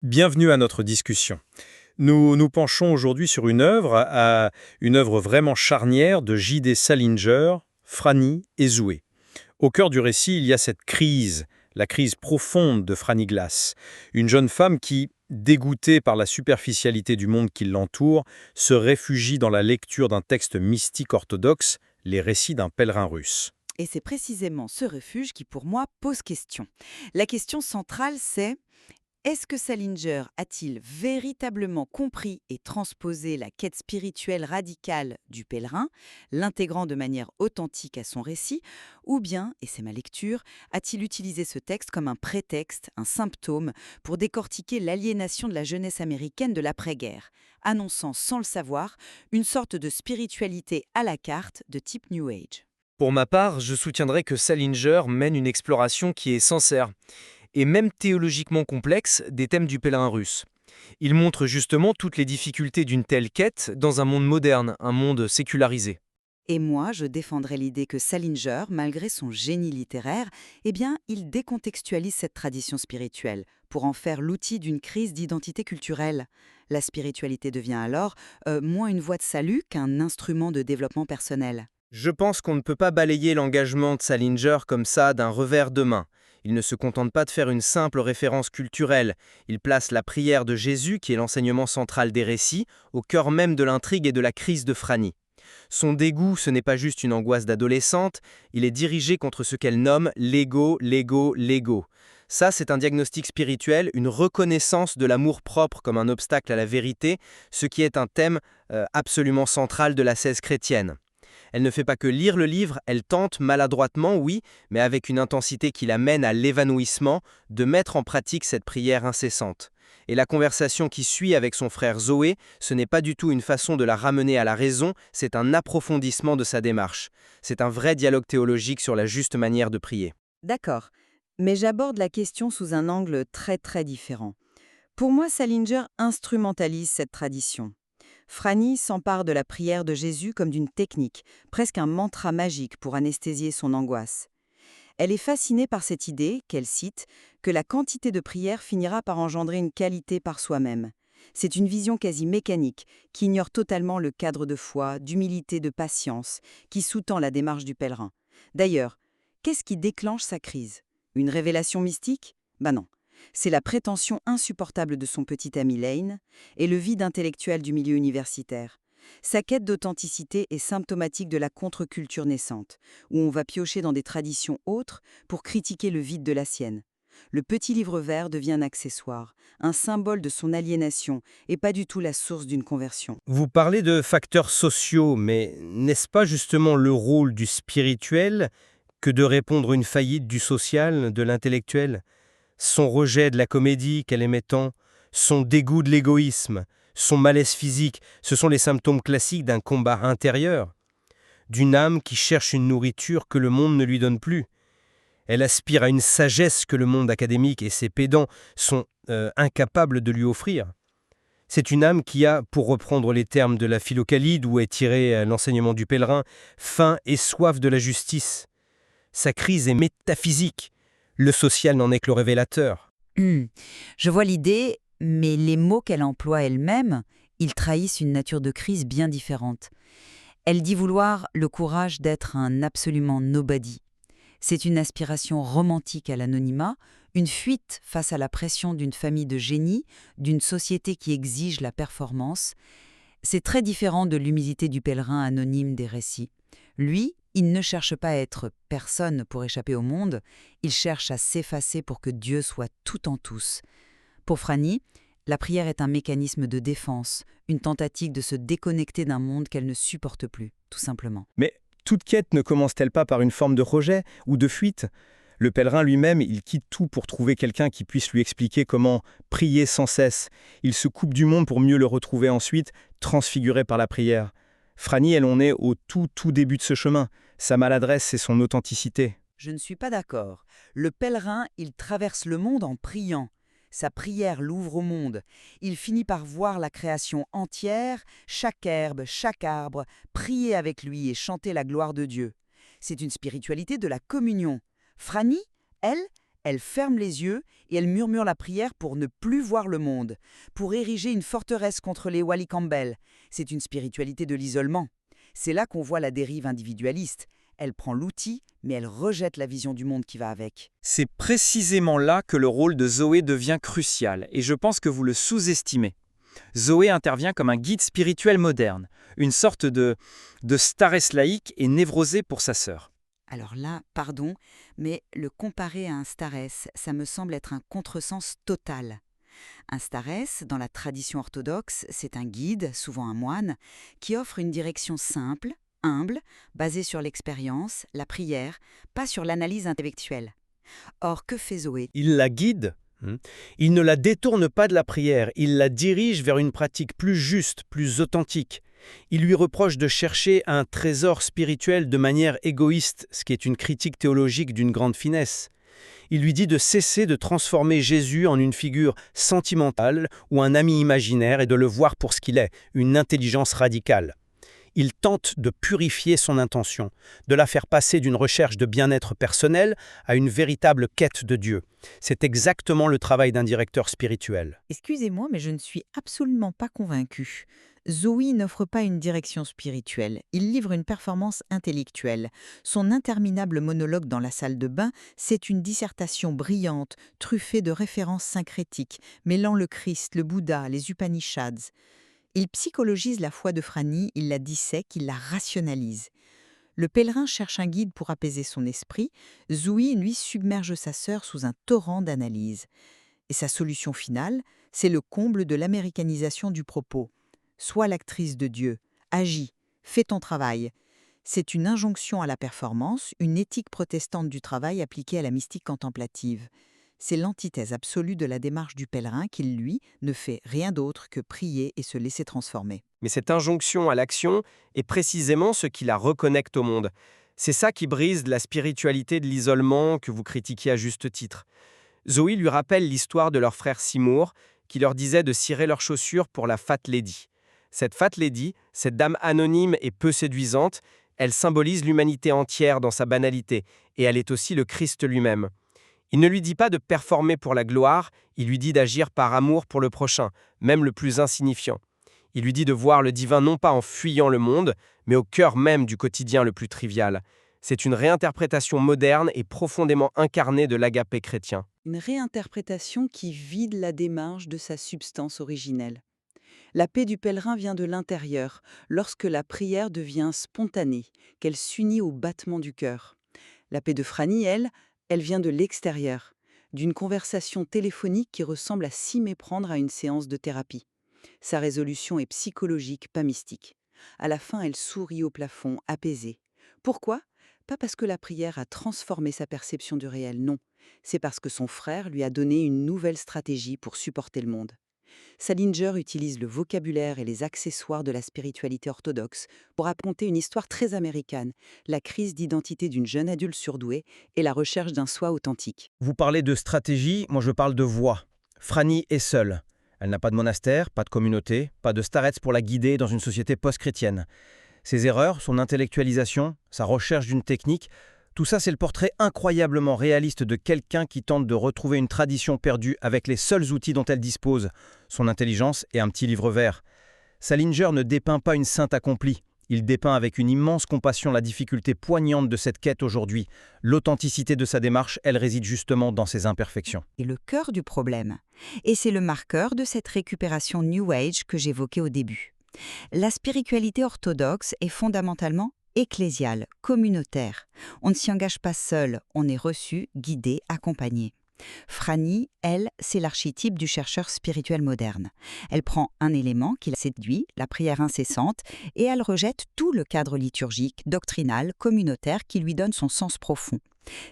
Bienvenue à notre discussion. Nous nous penchons aujourd'hui sur une œuvre vraiment charnière de J.D. Salinger, Franny et Zoué. Au cœur du récit, il y a cette crise, la crise profonde de Franny Glass, une jeune femme qui, dégoûtée par la superficialité du monde qui l'entoure, se réfugie dans la lecture d'un texte mystique orthodoxe, les récits d'un pèlerin russe. Et c'est précisément ce refuge qui, pour moi, pose question. La question centrale, c'est est-ce que Salinger a-t-il véritablement compris et transposé la quête spirituelle radicale du pèlerin, l'intégrant de manière authentique à son récit, ou bien, et c'est ma lecture, a-t-il utilisé ce texte comme un prétexte, un symptôme, pour décortiquer l'aliénation de la jeunesse américaine de l'après-guerre, annonçant sans le savoir une sorte de spiritualité à la carte de type New Age. Pour ma part, je soutiendrai que Salinger mène une exploration qui est sincère, et même théologiquement complexe, des thèmes du pèlerin russe. Il montre justement toutes les difficultés d'une telle quête dans un monde moderne, un monde sécularisé. Et moi, je défendrais l'idée que Salinger, malgré son génie littéraire, eh bien, il décontextualise cette tradition spirituelle pour en faire l'outil d'une crise d'identité culturelle. La spiritualité devient alors moins une voie de salut qu'un instrument de développement personnel. Je pense qu'on ne peut pas balayer l'engagement de Salinger comme ça d'un revers de main. Il ne se contente pas de faire une simple référence culturelle. Il place la prière de Jésus, qui est l'enseignement central des récits, au cœur même de l'intrigue et de la crise de Franny. Son dégoût, ce n'est pas juste une angoisse d'adolescente, il est dirigé contre ce qu'elle nomme l'ego, l'ego, l'ego. Ça, c'est un diagnostic spirituel, une reconnaissance de l'amour-propre comme un obstacle à la vérité, ce qui est un thème absolument central de l'ascèse chrétienne. Elle ne fait pas que lire le livre, elle tente maladroitement, oui, mais avec une intensité qui la mène à l'évanouissement, de mettre en pratique cette prière incessante. Et la conversation qui suit avec son frère Zoé, ce n'est pas du tout une façon de la ramener à la raison, c'est un approfondissement de sa démarche. C'est un vrai dialogue théologique sur la juste manière de prier. D'accord, mais j'aborde la question sous un angle très différent. Pour moi, Salinger instrumentalise cette tradition. Franny s'empare de la prière de Jésus comme d'une technique, presque un mantra magique pour anesthésier son angoisse. Elle est fascinée par cette idée, qu'elle cite, que la quantité de prière finira par engendrer une qualité par soi-même. C'est une vision quasi mécanique, qui ignore totalement le cadre de foi, d'humilité, de patience, qui sous-tend la démarche du pèlerin. D'ailleurs, qu'est-ce qui déclenche sa crise? Une révélation mystique? Ben non. C'est la prétention insupportable de son petit ami Lane et le vide intellectuel du milieu universitaire. Sa quête d'authenticité est symptomatique de la contre-culture naissante, où on va piocher dans des traditions autres pour critiquer le vide de la sienne. Le petit livre vert devient un accessoire, un symbole de son aliénation et pas du tout la source d'une conversion. Vous parlez de facteurs sociaux, mais n'est-ce pas justement le rôle du spirituel que de répondre à une faillite du social, de l'intellectuel? Son rejet de la comédie qu'elle aimait tant, son dégoût de l'égoïsme, son malaise physique, ce sont les symptômes classiques d'un combat intérieur, d'une âme qui cherche une nourriture que le monde ne lui donne plus. Elle aspire à une sagesse que le monde académique et ses pédants sont incapables de lui offrir. C'est une âme qui a, pour reprendre les termes de la Philocalide où est tiré l'enseignement du pèlerin, faim et soif de la justice. Sa crise est métaphysique. Le social n'en est que le révélateur. Je vois l'idée, mais les mots qu'elle emploie elle-même, ils trahissent une nature de crise bien différente. Elle dit vouloir le courage d'être un absolument nobody. C'est une aspiration romantique à l'anonymat, une fuite face à la pression d'une famille de génies, d'une société qui exige la performance. C'est très différent de l'humilité du pèlerin anonyme des récits. Lui, il ne cherche pas à être personne pour échapper au monde, il cherche à s'effacer pour que Dieu soit tout en tous. Pour Franny, la prière est un mécanisme de défense, une tentative de se déconnecter d'un monde qu'elle ne supporte plus, tout simplement. Mais toute quête ne commence-t-elle pas par une forme de rejet ou de fuite? Le pèlerin lui-même, il quitte tout pour trouver quelqu'un qui puisse lui expliquer comment prier sans cesse. Il se coupe du monde pour mieux le retrouver ensuite, transfiguré par la prière. Franny, elle en est au tout début de ce chemin. Sa maladresse, c'est son authenticité. Je ne suis pas d'accord. Le pèlerin, il traverse le monde en priant. Sa prière l'ouvre au monde. Il finit par voir la création entière, chaque herbe, chaque arbre, prier avec lui et chanter la gloire de Dieu. C'est une spiritualité de la communion. Franny, elle, Elle ferme les yeux et elle murmure la prière pour ne plus voir le monde, pour ériger une forteresse contre les Wally Campbell. C'est une spiritualité de l'isolement. C'est là qu'on voit la dérive individualiste. Elle prend l'outil, mais elle rejette la vision du monde qui va avec. C'est précisément là que le rôle de Zoé devient crucial, et je pense que vous le sous-estimez. Zoé intervient comme un guide spirituel moderne, une sorte de staresse laïque et névrosée pour sa sœur. Alors là, pardon, mais le comparer à un staresse, ça me semble être un contresens total. Un staresse, dans la tradition orthodoxe, c'est un guide, souvent un moine, qui offre une direction simple, humble, basée sur l'expérience, la prière, pas sur l'analyse intellectuelle. Or, que fait Zoé? Il la guide. Il ne la détourne pas de la prière, il la dirige vers une pratique plus juste, plus authentique. Il lui reproche de chercher un trésor spirituel de manière égoïste, ce qui est une critique théologique d'une grande finesse. Il lui dit de cesser de transformer Jésus en une figure sentimentale ou un ami imaginaire et de le voir pour ce qu'il est, une intelligence radicale. Il tente de purifier son intention, de la faire passer d'une recherche de bien-être personnel à une véritable quête de Dieu. C'est exactement le travail d'un directeur spirituel. Excusez-moi, mais je ne suis absolument pas convaincue. Zoé n'offre pas une direction spirituelle, il livre une performance intellectuelle. Son interminable monologue dans la salle de bain, c'est une dissertation brillante, truffée de références syncrétiques, mêlant le Christ, le Bouddha, les Upanishads. Il psychologise la foi de Franny, il la dissèque, il la rationalise. Le pèlerin cherche un guide pour apaiser son esprit, Zoé, lui, submerge sa sœur sous un torrent d'analyse. Et sa solution finale, c'est le comble de l'américanisation du propos. Sois l'actrice de Dieu, agis, fais ton travail. C'est une injonction à la performance, une éthique protestante du travail appliquée à la mystique contemplative. C'est l'antithèse absolue de la démarche du pèlerin qui, lui, ne fait rien d'autre que prier et se laisser transformer. Mais cette injonction à l'action est précisément ce qui la reconnecte au monde. C'est ça qui brise la spiritualité de l'isolement que vous critiquiez à juste titre. Zoé lui rappelle l'histoire de leur frère Seymour, qui leur disait de cirer leurs chaussures pour la Fat Lady. Cette Fat Lady, cette dame anonyme et peu séduisante, elle symbolise l'humanité entière dans sa banalité, et elle est aussi le Christ lui-même. Il ne lui dit pas de performer pour la gloire, il lui dit d'agir par amour pour le prochain, même le plus insignifiant. Il lui dit de voir le divin non pas en fuyant le monde, mais au cœur même du quotidien le plus trivial. C'est une réinterprétation moderne et profondément incarnée de l'agapé chrétien. Une réinterprétation qui vide la démarche de sa substance originelle. La paix du pèlerin vient de l'intérieur, lorsque la prière devient spontanée, qu'elle s'unit au battement du cœur. La paix de Franny, elle vient de l'extérieur, d'une conversation téléphonique qui ressemble à s'y méprendre à une séance de thérapie. Sa résolution est psychologique, pas mystique. À la fin, elle sourit au plafond, apaisée. Pourquoi ? Pas parce que la prière a transformé sa perception du réel, non. C'est parce que son frère lui a donné une nouvelle stratégie pour supporter le monde. Salinger utilise le vocabulaire et les accessoires de la spiritualité orthodoxe pour raconter une histoire très américaine, la crise d'identité d'une jeune adulte surdouée et la recherche d'un soi authentique. Vous parlez de stratégie, moi je parle de voix. Franny est seule. Elle n'a pas de monastère, pas de communauté, pas de starets pour la guider dans une société post-chrétienne. Ses erreurs, son intellectualisation, sa recherche d'une technique, tout ça c'est le portrait incroyablement réaliste de quelqu'un qui tente de retrouver une tradition perdue avec les seuls outils dont elle dispose, son intelligence et un petit livre vert. Salinger ne dépeint pas une sainte accomplie. Il dépeint avec une immense compassion la difficulté poignante de cette quête aujourd'hui. L'authenticité de sa démarche, elle réside justement dans ses imperfections. Et le cœur du problème. Et c'est le marqueur de cette récupération New Age que j'évoquais au début. La spiritualité orthodoxe est fondamentalement ecclésiale, communautaire. On ne s'y engage pas seul, on est reçu, guidé, accompagné. Franny, elle, c'est l'archétype du chercheur spirituel moderne. Elle prend un élément qui la séduit, la prière incessante, et elle rejette tout le cadre liturgique, doctrinal, communautaire qui lui donne son sens profond.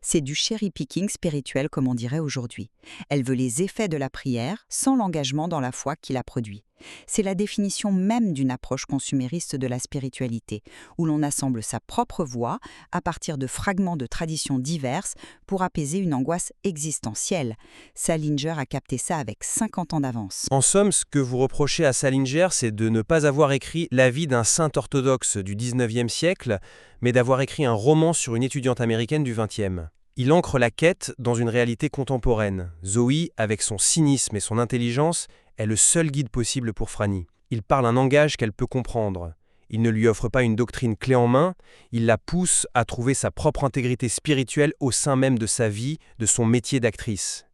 C'est du cherry-picking spirituel comme on dirait aujourd'hui. Elle veut les effets de la prière sans l'engagement dans la foi qui la produit. C'est la définition même d'une approche consumériste de la spiritualité, où l'on assemble sa propre voix à partir de fragments de traditions diverses pour apaiser une angoisse existentielle. Salinger a capté ça avec 50 ans d'avance. En somme, ce que vous reprochez à Salinger, c'est de ne pas avoir écrit la vie d'un saint orthodoxe du 19e siècle, mais d'avoir écrit un roman sur une étudiante américaine du 20e. Il ancre la quête dans une réalité contemporaine. Zoé, avec son cynisme et son intelligence, est le seul guide possible pour Franny. Il parle un langage qu'elle peut comprendre. Il ne lui offre pas une doctrine clé en main, il la pousse à trouver sa propre intégrité spirituelle au sein même de sa vie, de son métier d'actrice.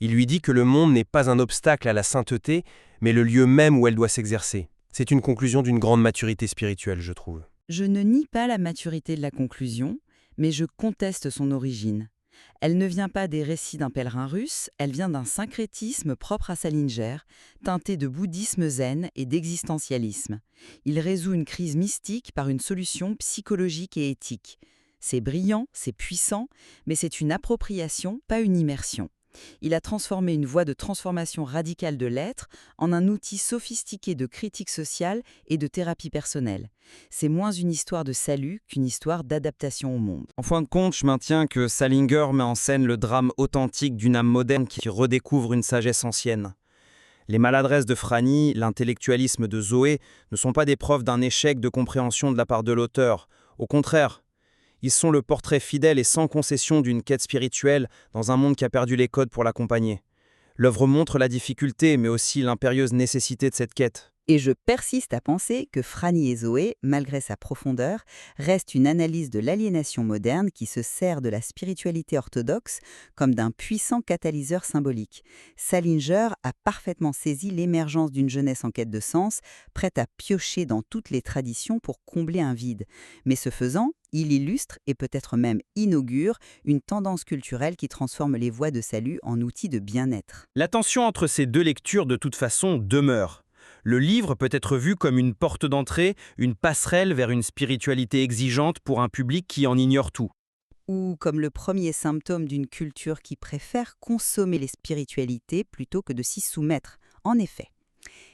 Il lui dit que le monde n'est pas un obstacle à la sainteté, mais le lieu même où elle doit s'exercer. C'est une conclusion d'une grande maturité spirituelle, je trouve. Je ne nie pas la maturité de la conclusion, mais je conteste son origine. Elle ne vient pas des récits d'un pèlerin russe, elle vient d'un syncrétisme propre à Salinger, teinté de bouddhisme zen et d'existentialisme. Il résout une crise mystique par une solution psychologique et éthique. C'est brillant, c'est puissant, mais c'est une appropriation, pas une immersion. Il a transformé une voie de transformation radicale de l'être en un outil sophistiqué de critique sociale et de thérapie personnelle. C'est moins une histoire de salut qu'une histoire d'adaptation au monde. En fin de compte, je maintiens que Salinger met en scène le drame authentique d'une âme moderne qui redécouvre une sagesse ancienne. Les maladresses de Franny, l'intellectualisme de Zoé ne sont pas des preuves d'un échec de compréhension de la part de l'auteur. Au contraire, ils sont le portrait fidèle et sans concession d'une quête spirituelle dans un monde qui a perdu les codes pour l'accompagner. L'œuvre montre la difficulté, mais aussi l'impérieuse nécessité de cette quête. Et je persiste à penser que Franny et Zoé, malgré sa profondeur, restent une analyse de l'aliénation moderne qui se sert de la spiritualité orthodoxe comme d'un puissant catalyseur symbolique. Salinger a parfaitement saisi l'émergence d'une jeunesse en quête de sens, prête à piocher dans toutes les traditions pour combler un vide. Mais ce faisant, il illustre et peut-être même inaugure une tendance culturelle qui transforme les voies de salut en outils de bien-être. La tension entre ces deux lectures, de toute façon, demeure. Le livre peut être vu comme une porte d'entrée, une passerelle vers une spiritualité exigeante pour un public qui en ignore tout. Ou comme le premier symptôme d'une culture qui préfère consommer les spiritualités plutôt que de s'y soumettre, en effet.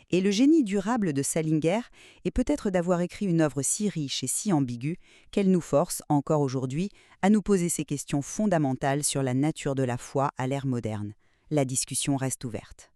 Et le génie durable de Salinger est peut-être d'avoir écrit une œuvre si riche et si ambiguë qu'elle nous force, encore aujourd'hui, à nous poser ces questions fondamentales sur la nature de la foi à l'ère moderne. La discussion reste ouverte.